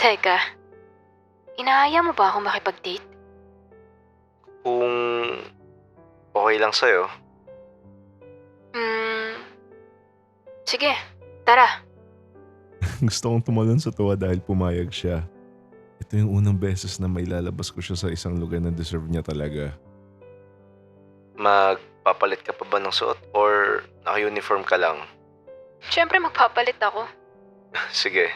Teka, inaaya mo ba ako makipag-date? Kung okay lang sa'yo. Hmm, sige, tara. Gusto kong tumalon sa tuwa dahil pumayag siya. Ito yung unang beses na mailalabas ko siya sa isang lugar na deserve niya talaga. Magpapalit ka pa ba ng suot or naka-uniform ka lang? Siyempre magpapalit ako. Sige.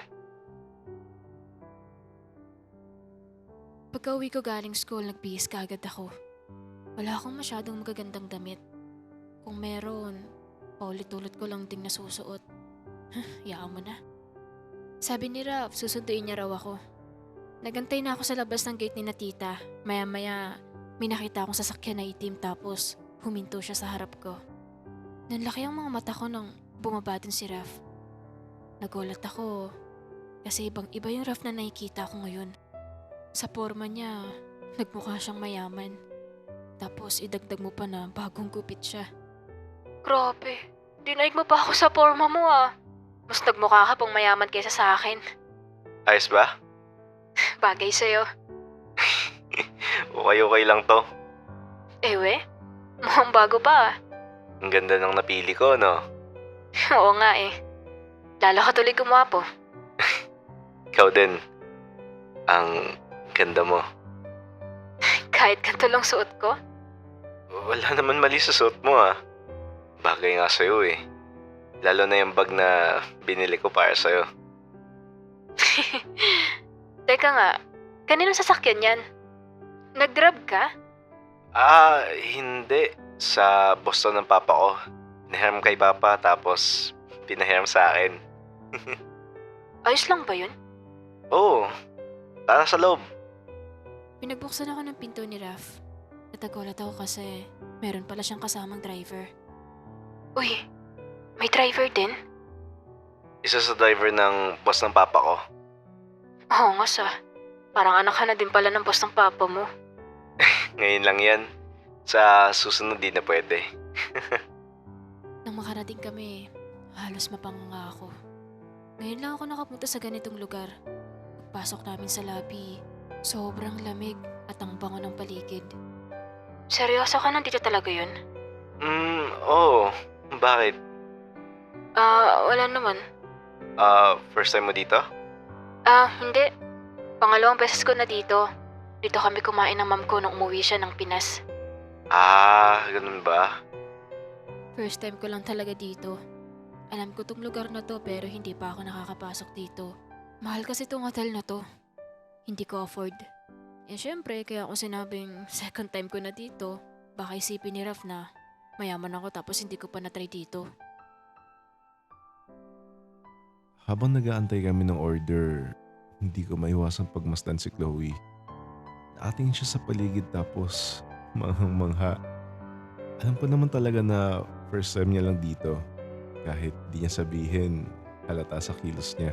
Pagka-uwi ko galing school, nagbihis kaagad ako. Wala akong masyadong magagandang damit. Kung meron, paulit-ulit ko lang ding nasusuot. Yaan mo na. Sabi ni Ralph, susunduin niya raw ako. Nagantay na ako sa labas ng gate ni na tita. Maya-maya, may nakita akong sasakyan na itim tapos huminto siya sa harap ko. Nanlaki ang mga mata ko nang bumaba din si Ralph. Nagulat ako kasi ibang-iba yung Ralph na nakikita ko ngayon. Sa forma niya, nagmukha siyang mayaman. Tapos idagdag mo pa na bagong gupit siya. Grabe, dinaig mo pa ako sa forma mo ah. Mas nagmukha ka pang mayaman kaysa sa akin. Ayos ba? Bagay sa'yo. Okay lang to. Ewe, mukhang bago pa ah. Ang ganda ng napili ko, no? Oo nga eh. Lalo ka tuloy gumapo. Ikaw din. Ang ganda mo. Kahit ganito lang suot ko. Wala naman mali sa suot mo, ah. Bagay nga sa'yo, eh. Lalo na yung bag na binili ko para sa'yo. Teka nga, kaninong sasakyan yan? Nag-grab ka? Hindi. Sa Boston ng papa ko. Pinahiram kay papa tapos pinahiram sa akin. Ayos lang ba yun? Oo. Tara sa loob. Pinagbuksan ako ng pinto ni Raf. Natagulat ako kasi meron pala siyang kasamang driver. Uy, may driver din? Isa sa driver ng boss ng papa ko. Oo nga sa. Parang anak ka na din pala ng boss ng papa mo. Ngayon lang yan. Sa susunod di na pwede. Nang makarating kami, halos mapanganga ako. Ngayon lang ako nakapunta sa ganitong lugar. Pagpasok namin sa lobby, sobrang lamig at ang bango ng paligid. Seryoso ka nandito talaga yun? Oo. Bakit? Wala naman. First time mo dito? Hindi. Pangalawang beses ko na dito. Dito kami kumain ng mom ko nung umuwi siya ng Pinas. Ganun ba? First time ko lang talaga dito. Alam ko tong lugar na to pero hindi pa ako nakakapasok dito. Mahal kasi tong hotel na to. Hindi ko afford. Eh syempre, kaya ako sinabing second time ko na dito. Baka isipin ni Raf na mayaman ako tapos hindi ko pa na-try dito. Habang nag-aantay kami ng order, hindi ko maiwasang pagmasdan si Chloe. Nakatingin siya sa paligid tapos manghang-mangha. Alam ko naman talaga na first time niya lang dito. Kahit di niya sabihin, halata sa kilos niya.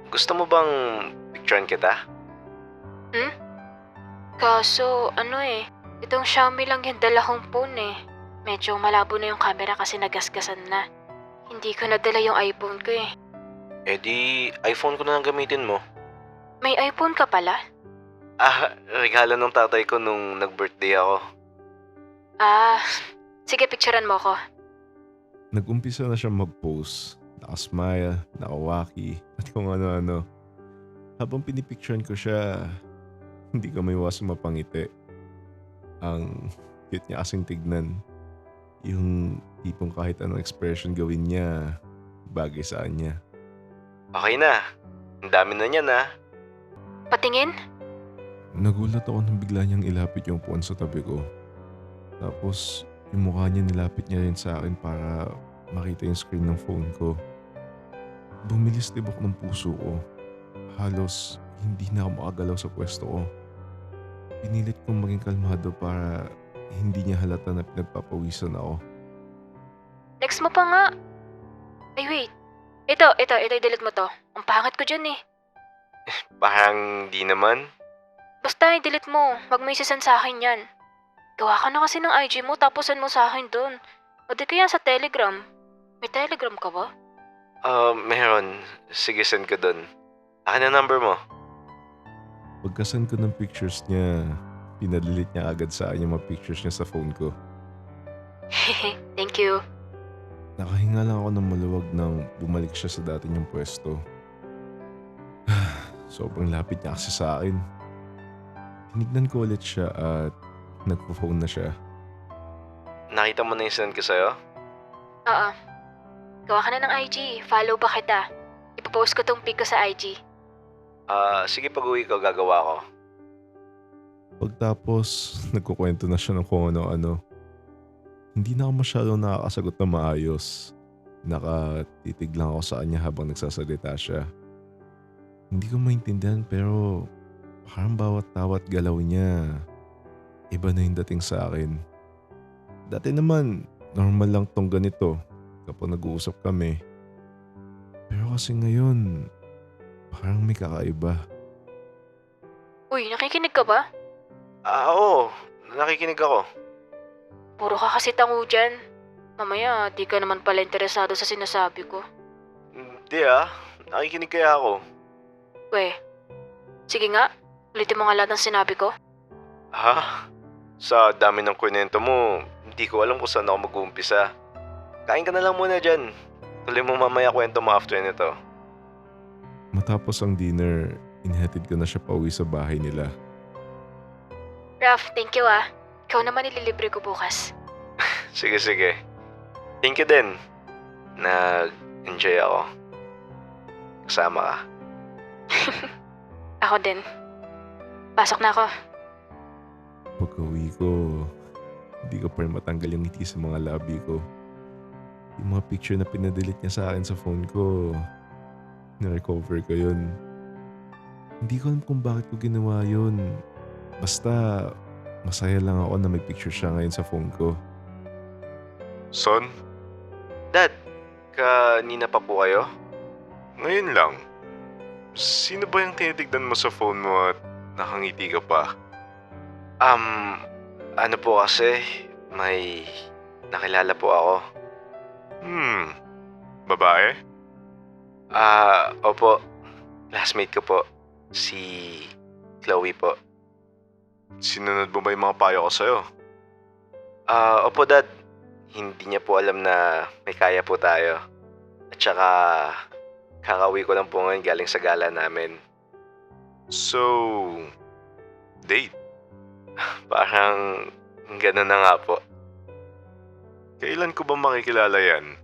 Gusto mo bang picturean kita? Kaso itong Xiaomi lang yung dala kong phone eh. Medyo malabo na yung camera kasi nagasgasan na. Hindi ko nadala yung iPhone ko eh. Eh di, iPhone ko na lang gamitin mo. May iPhone ka pala? Regalo ng tatay ko nung nag-birthday ako. Sige picturean mo ko. Nag-umpisa na siya mag-post. Nakasmile, nakawaki, at kung ano-ano. Habang pinipicturean ko siya, hindi ko maiwasang mapangiti. Ang cute niya kasing tignan. Yung tipong kahit anong expression gawin niya, bagay sa kanya. Okay na. Ang dami na niyan, ah. Patingin? Nagulat ako nang bigla niyang ilapit yung phone sa tabi ko. Tapos yung mukha niya nilapit niya rin sa akin para makita yung screen ng phone ko. Bumilis tibok ng puso ko. Halos hindi na ako makagalaw sa pwesto ko. Pinilit kong maging kalmado para hindi niya halata na pinagpapawisan ako. Next mo pa nga. Ay wait. Ito, i-delete mo to. Ang pangit ko dyan eh. Parang di naman. Basta i-delete mo. Wag mo isasend sa akin yan. Gawa ka na kasi ng IG mo tapos send mo sa akin dun. O di kaya sa Telegram. May Telegram ka ba? Meron. Sige, send ko dun. Akin ang number mo. Pagkasan ko ng pictures niya, pinadelete niya agad sa akin yung mga pictures niya sa phone ko. Thank you. Nakahinga lang ako ng maluwag nang bumalik siya sa dati niyang pwesto. Sobrang lapit niya kasi sa akin. Tinignan ko ulit siya at nagpo-phone na siya. Nakita mo na yung send ko sa'yo? Oo. Gawa ka na ng IG. Follow ba kita? Ipopost ko tong pic ko sa IG. Sige, pag-uwi ko, gagawa ko. Pagtapos, nagkukwento na siya ng kung ano-ano. Hindi na ako masyadong nakakasagot na maayos. Nakatitig lang ako sa kanya habang nagsasalita siya. Hindi ko maintindihan pero parang bawat tawat galaw niya, iba na yung dating sa akin. Dati naman, normal lang tong ganito kapag nag-uusap kami. Pero kasi ngayon, parang may kakaiba. Uy, nakikinig ka ba? Oo. Nakikinig ako. Puro ka kasi tango dyan. Mamaya, di ka naman pala interesado sa sinasabi ko. Hindi nakikinig kaya ako. We, sige nga. Ulitin mo nga lahat ng sinabi ko. Ha? Sa dami ng kwento mo, hindi ko alam kung saan ako mag-uumpisa. Kain ka na lang muna dyan. Tuloy mo mamaya kwento mo after nito. Matapos ang dinner, inhatid ko na siya pauwi sa bahay nila. Raf, thank you ah. Ikaw naman ililibre ko bukas. Sige. Thank you din. Nag-enjoy ako. Kasama ka. Ako din. Pasok na ako. Pagka-uwi ko, hindi ko pa rin matanggal yung ngiti sa mga labi ko. Yung mga picture na pinadelete niya sa akin sa phone ko, na-recover ko yun. Hindi ko alam kung bakit ko ginawa yun. Basta, masaya lang ako na may picture siya ngayon sa phone ko. Son? Dad, kanina pa po kayo? Ngayon lang. Sino ba yung tinitignan mo sa phone mo at nakangiti ka pa? Ano po kasi, may nakilala po ako. Babae? Opo. Classmate ko po. Si Chloe po. Sinunod mo ba yung mga payo ko sa'yo? Opo dad. Hindi niya po alam na may kaya po tayo. At saka, kakauwi ko lang po ngayon galing sa gala namin. So, date? Parang ganun na nga po. Kailan ko ba makikilala yan?